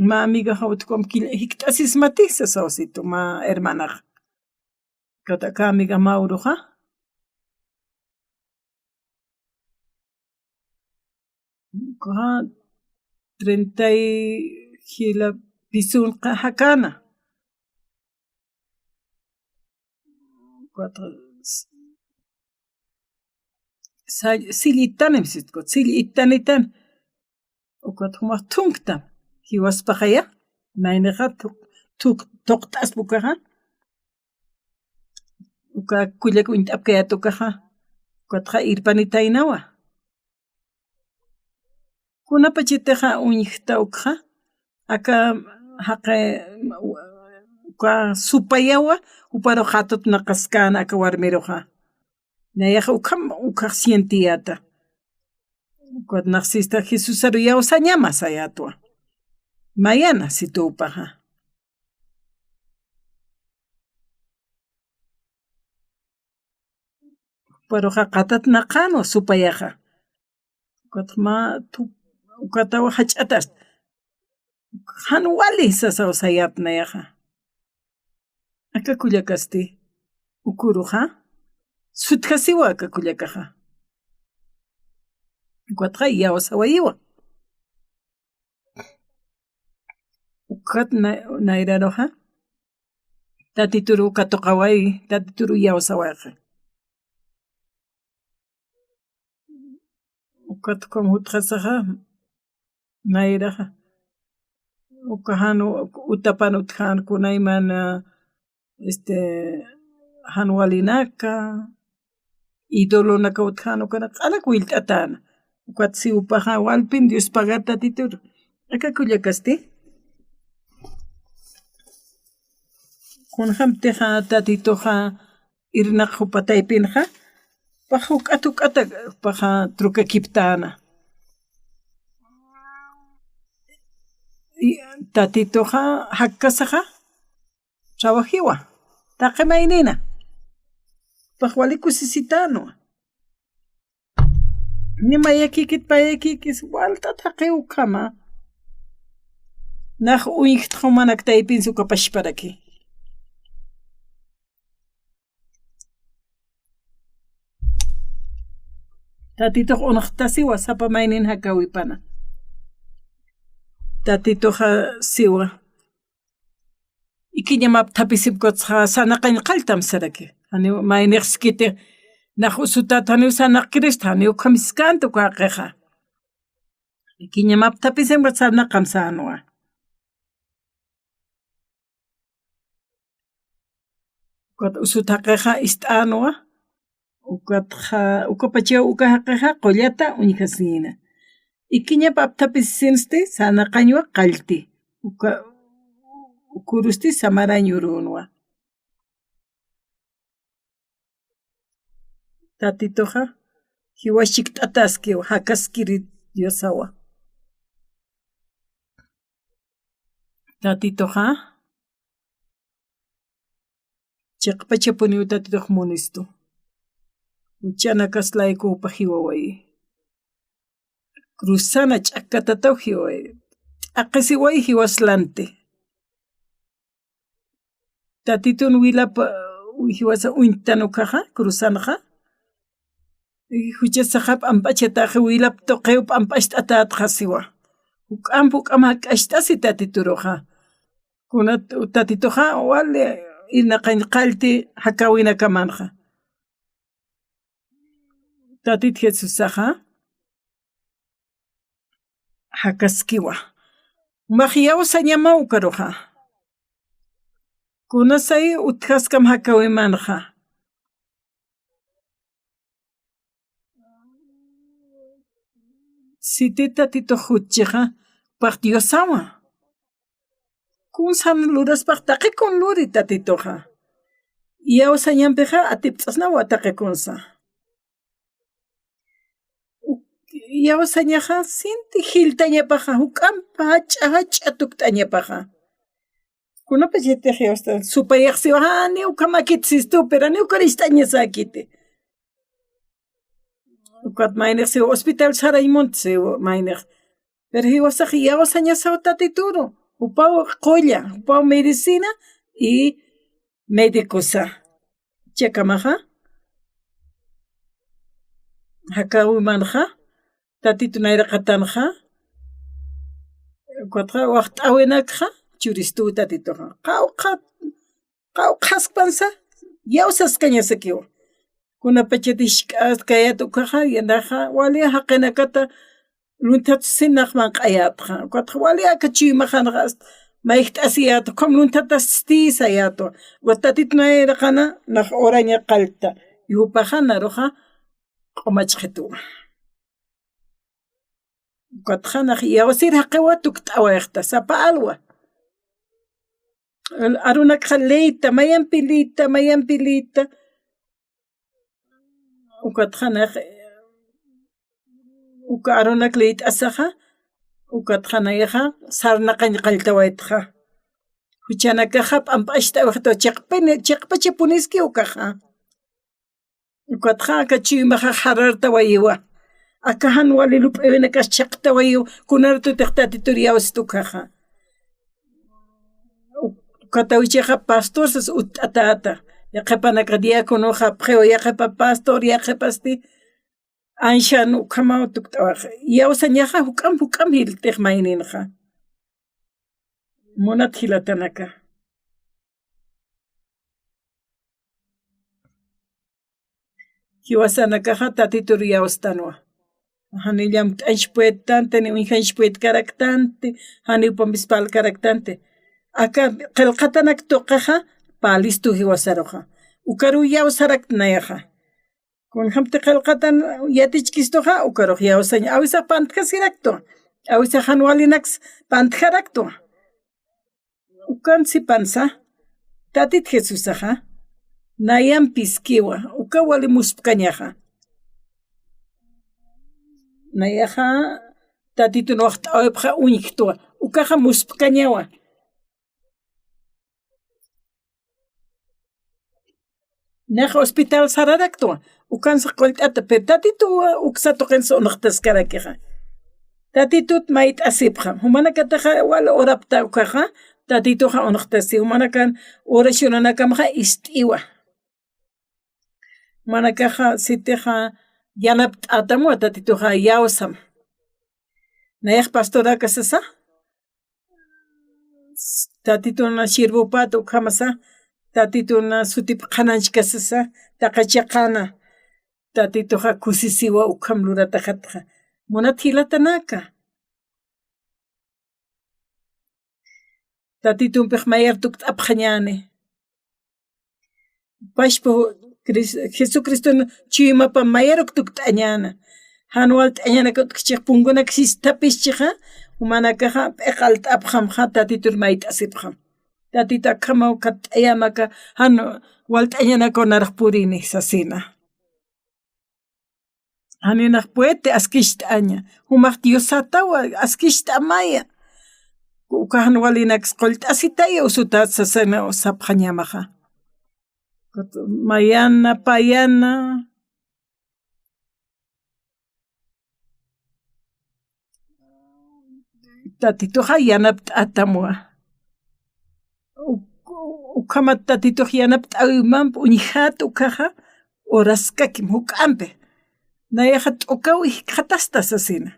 ma amiga hawtkom hiktasis matisa sawsito ma hermanaj kataka amiga Mauroja koja 30 hila pisunqa hakana 4 sillitanem sitko sillitanitan ukatjuma tunktam hiwaspajaya maynaqa toqtas bukaja uka kullak unt'apkayatukaja ukatja irpanitainawa kunapachitaja uñijta ukja aka haqa uka supayawa uparo hatut naqaskana aka warmiroja nayaja ukaj sientiyata ukat naqsista Jesus aruyawa sañama sayatwa mayana situpaja pero haqatat naqano supayaja ukatma ukatawa hach'atas hanwali sasaw sayat nayaja aka kullakasti ukuruja sutkasiwa aka kullakaja ukatqa yawa sawayiwa ukat nairaroja tatituru katoqaway tatituru yawa sawayaja ukat kom hutqasaja nairaja ukahanu utapan utjan kunaymana hanwalinaka idolonaka utjanu kana q'alak willt'atana ukat siupaja walpin Dios pagar tatituru aka kullakasti kunhamteja tatitoja irnaq hupataypinja paja uk'ata paja trukakiptana tatitoja hakkasaja trabajiwa taqemaynina pajwalikusisitano nima yakikit payakikis waltata haqi ukama naj uñiqtqa manaktaypin sukapashparaki tatitoq unaqta siwa sapamaynin hakawipana tatitoja siwa ikiñamap tapisipkotsqa sanaqañ qaltam saraki hani mayniqskite naj usutata hani usanaq Cristo hani ukhamiskantu qaqiqa Ikiñamaptapis enwasarna kamsanuwa. Ukat usutaqiqa ist'anuwa. Ukapachiwa ukahaqiqa qollata uñihasina. Ikiñapaptapis sinsti sanaqañwa qallti. Ukurusti samarañurunwa. Tatitoqa hiwashchikt'ataskiwa hakaskiri Diosawa. Tatitoqa chiqpachapuniw tatitoq munistu. Uchana kaslayku upahiwawayi. Cruzana ch'akatataw hiwawayi. Aqisiwayi hiwaslante. Tatitun wilapa hiwasa uñtanukaqa cruzanaqa. Huchasaqa p'ampachataqa wilap tuqiw p'ampasht'atata hasiwa. Huk'am hak'asht'asi tatituruqa. Tatituqa wali qallti hakawina kamanqa. Tatit Jesusaqa hakaskiwa. Mahiawsa ñamawkaruqa. Kunasay utqaskam hakawimanqa. Siti tatito huchiqa paq Diosawa. Kunsan luraspaq taqikun luri tatitoqa. Yawsa ñampiqa atiptz'asnawa taqikunsa. Yawsañaqa sinti hiltañapaqa huk'ampa hach'a tukt'añapaqa. Kunapas yatiq yawsta supayaqsiwa niwqa makita sistupira niwqa risht'añasakiti. Ukat mayniqsi hospital saraymunta mayniq. Pero hiwasaq yawsañasawa tatituru. Upaw qolla, upaw medicina y médicosa. Chakamaqa hakawimanqa tatitu nayraqatanqa ukatqa waqt'awinakqa churistu tatituqa. Qawqaspansa yawsaskañasakiwa. Kunapachatishk'as kayata ukaqa yanaqa wali haqinakata luntata sinaqman q'ayatqa. Ukatqa wali akachiymaqanaqa mayqta asiyatu qam luntata tisayatu. Watatitu nayraqana naq oraña qalta. Yupaqa naruqa q'umachqituwa. Ukatqa naq yawsir haqiwa tukt'awayaqta sapa alwa. Arunakqa liyta mayanpi liyta. Ukatqa naq uka arunak liyta asaqa ukatqa nayaqa sarnaqaña qalltawaytqa. Huchanakaqa p'ampasht'awaqta chiqpacha puniski ukaqa. Ukatqa akachiymaqa hararta wayiwa. Akahan wali lup'awina chaqta wayiw kunartutaq tatitur yawstukaqa. Ukatawichaqa pastorsas ut'atata. Yaqapanaka diaconoqa pqiwa yaqapa pastor yaqapasti anshan ukamaw tukt'awaqa. Yawsañaqa huk'am hiltiq mayninqa. Munat hilatanaka. Hiwasanakaqa tatitur yawstanwa. Hanillam t'anchpuetante ni winhanchpuet karaktante haniupamis pal karaktante. Aka qillqatanak tuqaqa palistu hiwasaruqa. Ukaru yawsaraknayaqa. Kunhamti qillqatan yatichkistuqa ukaruq yawsaña awisa pantkasiraktu. Awisa hanwalinax pantjaraktu. Ukansi pansa tatit Jesusaqa nayan piskiwa uka wali muspkañaqa. Nayaqa tatitun waqt'awaypqa uñiktuwa. Ukaqa muspkañawa. Naqa hospital sararaktuwa. Ukansa qollt'ata pero tatitu uksatu qinsa unaqtaskarakiqa. Tatitut mayta asipqa. Humanakataqa wala urapta ukaqa tatituqa unaqtasi. Humanakan urashunanakamaqa ist'iwa. Manakaqa sitiqa yanapt'atamuwa tatituqa yawsam. Nayaq pastora kasasa tatituna sirvupata ukhamasa tatituna sutipa qhananchik kasasa taqachaqana tatituqa kusisiwa ukham lurata qhatqa. Munat hilatanaka. tatitun pek mayar tuk apjañane. Pashpo Jesucristo chima pa mayarok tuk tañana. Hanual tañana kutchik punguna ksis tapis chiha. Humanakaha pekalt abham ha tatitur mait asipham. Tatita kamau kat ayamaka hanu walt ayana konar purini sasina. Haninak puete askisht aña. Humak diosatawa askisht amaya. Ukahan walinak skolt asitaya usutat sasana o saphanyamaha. Mayana payana. Tatitoja yanapt atamua. Ukamat tatitoj yanapt ayumamp unihat ukaja oraskakim hukampe. Nayahat ukawi katastas asina.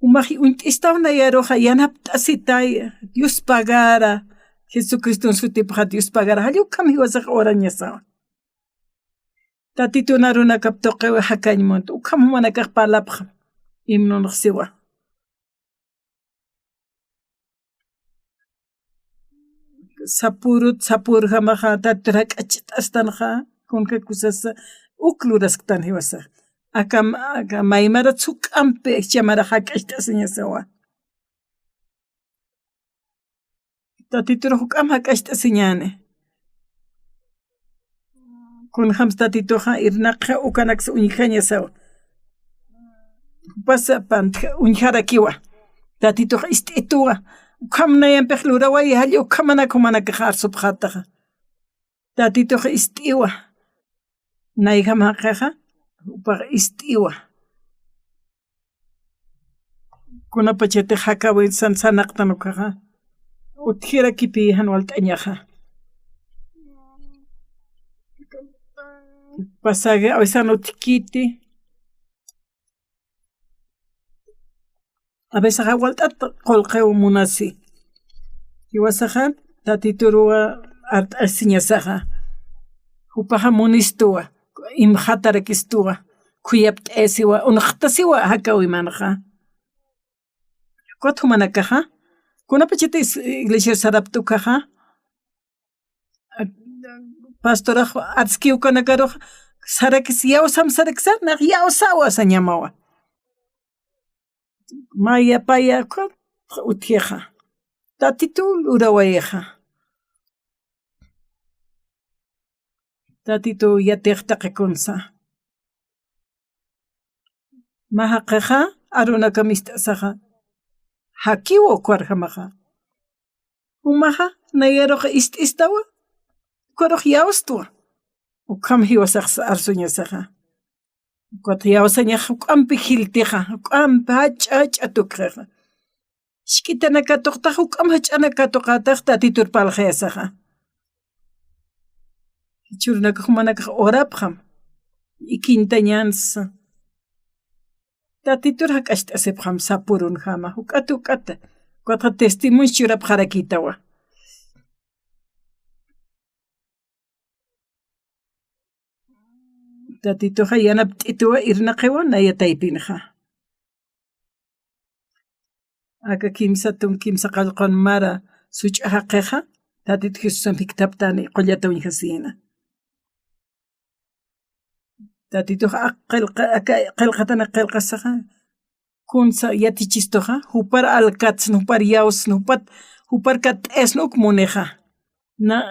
Umahi untistaw na yaroja yanapt asitaya. Dios pagara. Jesucristo en su tipaja Dios pagara. Halyo kami wasak orañasawa. Tatito naruna kaptokewe hakañmont. Ukamu manakak palapja. Imnon siwa. Sapur hamaha tatrak achit astanha konka kusasa ukluras tan hiwasa akam maimara tsuk ampe chamara hakashta señasawa tatitro hukam hakashta señane kun hams tatitoha irnaqa ukanaks unjañasawa pasa pant unjarakiwa tatitoha istituwa Kamna yan peklurawa y halyo kamana kumana kahar subhataha. Tatito ka istiwa. Naigama kaha upag istiwa. Kuna pachete hakawin san sanaktan kaha. Uthira kipihan waltañaha. Pasaje awisan utkiti. A veces ha vuelto colqueo munasi. Y wasajan tatituruwa art asiñasaja. Hupaja munistua. Imhatarakistua. Kuyapt esiwa. Unhtasiwa hakawi manaja. Kuat humanakaja. Kuna pachete iglesia saraptukaja. Pastora atskiu kanakaro. Sarakis yausam saraksan. Nak yausawa sanyamawa. Maya paya utieja. Tatitul urawayeja. Tatitu yatekta kekunsa. Mahaqeja aruna kamistasaja. Hakiwo kwarjamaja. Umaja nayeroja istawa. Koroj yaustua. Ukam hiwasaks arsuñasaja. Cuatro ampi hilteja, ampa chachatukreja. Shkitanaka toktajuk amhachanaka tokatachta titur paljesaja. Churnaka humanaka orapjam. Ikintañansa. Tatitur hakashta sepjam sapurun jama. Hukatukata. Cuatro testimonio churap jarakitawa. Tatitoja yanaptituwa irnaqiwa nayataypinja. Aka kimsa qalqan mara such'aqeja tatit Jesusan piktaptani qollata winjasina. Tatitoja qilqatana qilqasaja kunsa yatichistoja hupar alkatsn hupar yausn hupar kat'esn ukmuneja. Na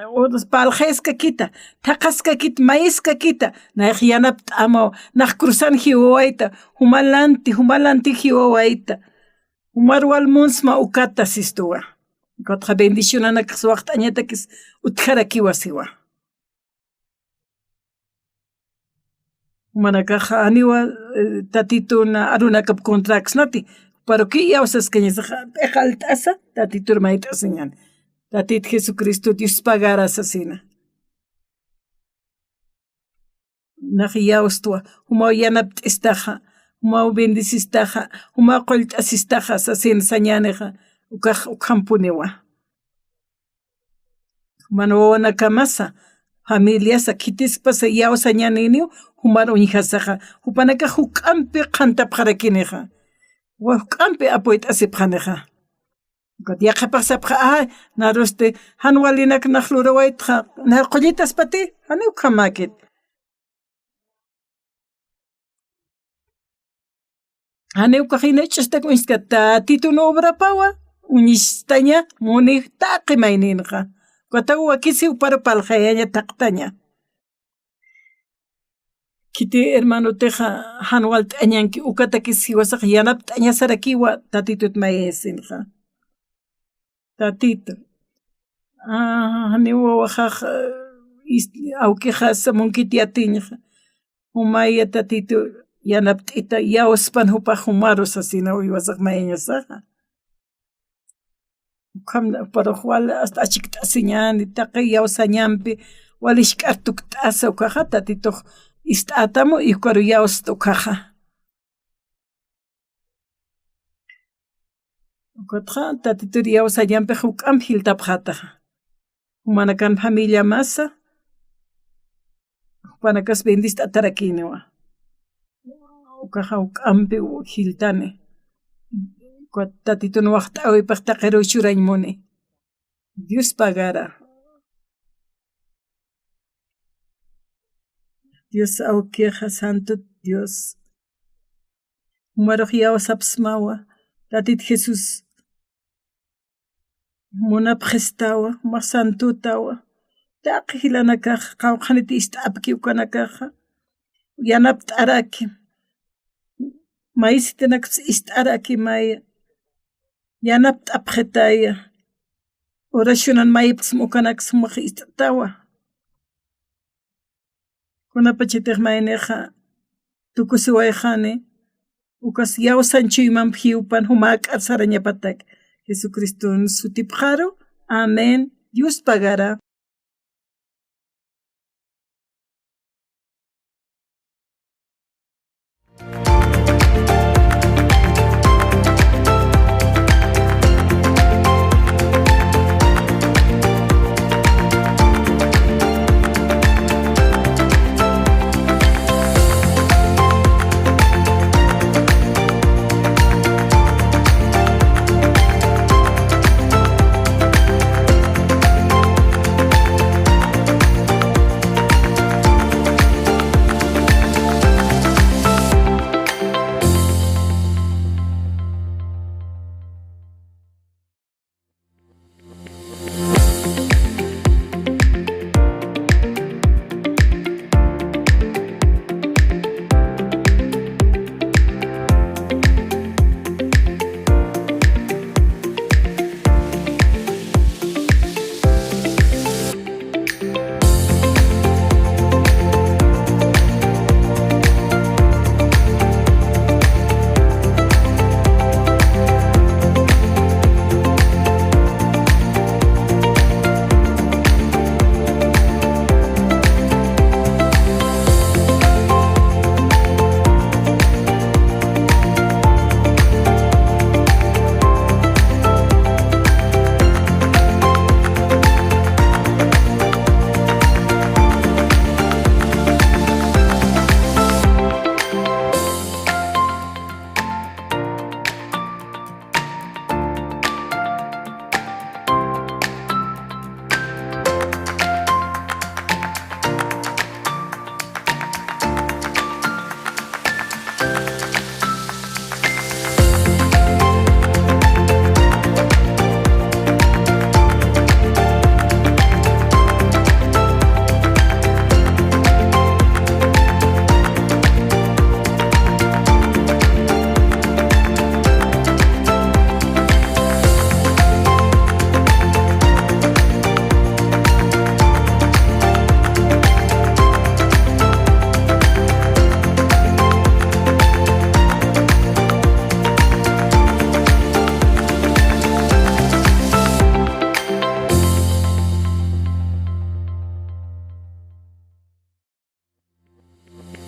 paljeska kita, taqaska kita, maíska kita, na yanap amo, na cruzan hiwaita, humalanti hiwaita, humarwal munsma ukata sistua. Kotra bendición ana kiswaqt añata kis utkara kiwasiwa. Manakaja aniwa tatituna arunakap contraxnati, pero ki yausas kañasaja pejaltasa tatitur maita señan. Tatit Jesucristo Dios pagara asesina. Nahiyaustua, humau yanapt istaja, humau bendicistaja, humau qolt asistaja asesin sañaneja, ukampunewa. Manowana kamasa, familia sakitis pasa yao sañaninio, humaro unjasaja, hupanaka hukampe kantap jarakineja, hukampe apoit asipjaneja. Yaqa pasapqa ay naruste hanwalinak nakhlurawaytqa narqullitas pati haniw kamakit. Haniw kahina ch'istak miskata titun obra pawa unistaña munih taqi mayninqa. Katawa kisi upara palhayaña taqtaña. Kiti hermano teja hanwal t'añanki ukata kisi wasaq yanap t'aña sarakiwa tatitut mayesinqa. Tatito. Haniwa waqaq awkiqa samunkiti atiñqa. Umaya tatito yanap t'ita yawaspan hupaq humarus asina uywasaq mayañasaqa. Ukamna para wala hasta achikta asiñani taqay yawsañampi walishk'artuk t'asa ukaqa tatito ist'atamu ikuaru yawas ukaqa. Ukatqa tatito yawsañampi huk'am hiltapqataqa. Humanakan familia masa panakas bendista atarakiniwa. Ukaqa huk'ampi hiltani. Tatito nuwaqta awipaq taqiro churaymuni. Dios pagara. Dios awkiqa santo Dios. Umaruq yawasapas mawa. Tatit Jesus. Munapaq estawa, umaq santutawa. Taqi hilanakaqa qawqaniti ist'apki ukanakaqa. Yanapta araki. Maysitinakus ist'araki maya. Yanapta apqhetaya. Oracionan maypas mukanakas umaq ist'atawa. Kunapachitiq mayniqa tukusiwayqani. Ukas yawsanchuyman hiupan humak arsarañapatak. Jesucristo sutipqaru. Amén. Dios pagara.